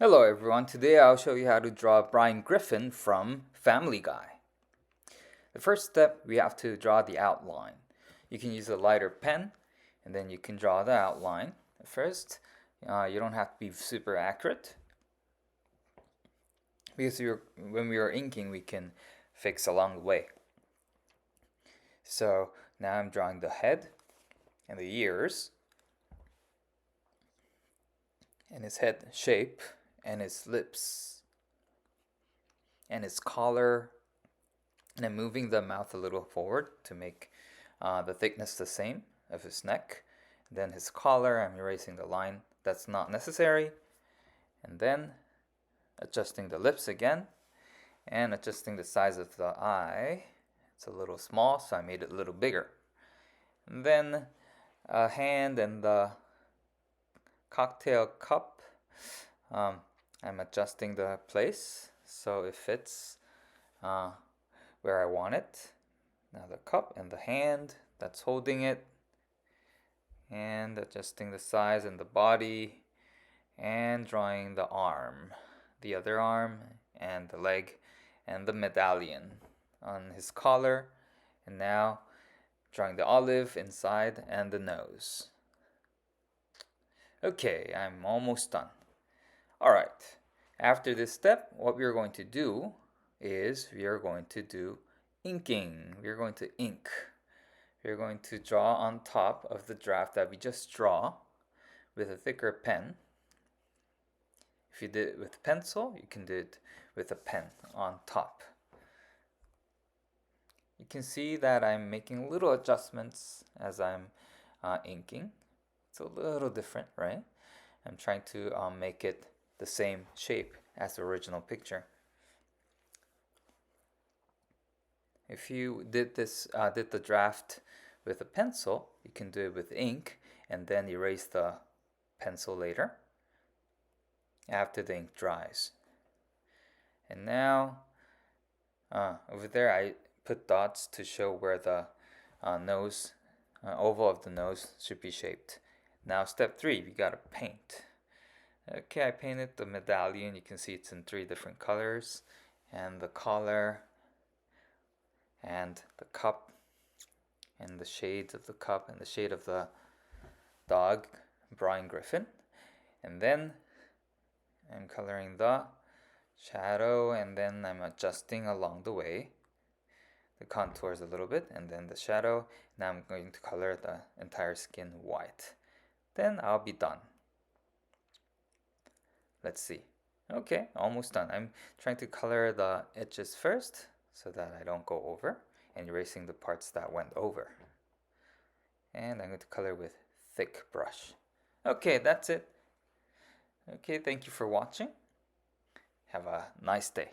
Hello everyone, today I'll show you how to draw Brian Griffin from Family Guy. The first step, we have to draw the outline. You can use a lighter pen and then you can draw the outline. First, you don't have to be super accurate because when we are inking we can fix along the way. So now I'm drawing the head and the ears and his head shape and his lips and his collar, and I'm moving the mouth a little forward to make the thickness the same of his neck. Then his collar, I'm erasing the line that's not necessary, and then adjusting the lips again and adjusting the size of the eye. It's a little small, so I made it a little bigger. And then a hand and the cocktail cup, I'm adjusting the place so it fits where I want it. Now the cup and the hand that's holding it, and adjusting the size and the body, and drawing the arm, the other arm, and the leg, and the medallion on his collar, and now drawing the olive inside and the nose. Okay, I'm almost done. Alright, after this step, what we're going to do is we are going to do inking. We're going to ink. We're going to draw on top of the draft that we just draw with a thicker pen. If you did it with a pencil, you can do it with a pen on top. You can see that I'm making little adjustments as I'm inking. It's a little different, right? I'm trying to make it the same shape as the original picture. If you did the draft with a pencil, you can do it with ink and then erase the pencil later after the ink dries. And now over there I put dots to show where the nose, oval of the nose should be shaped. Now step 3, we gotta paint. Okay, I painted the medallion. You can see it's in 3 different colors, and the collar, and the cup, and the shades of the cup, and the shade of the dog, Brian Griffin. And then I'm coloring the shadow, and then I'm adjusting along the way the contours a little bit, and then the shadow. Now I'm going to color the entire skin white. Then I'll be done. Let's see. Okay, almost done. I'm trying to color the edges first so that I don't go over, and erasing the parts that went over. And I'm going to color with thick brush. Okay, that's it. Okay, thank you for watching. Have a nice day.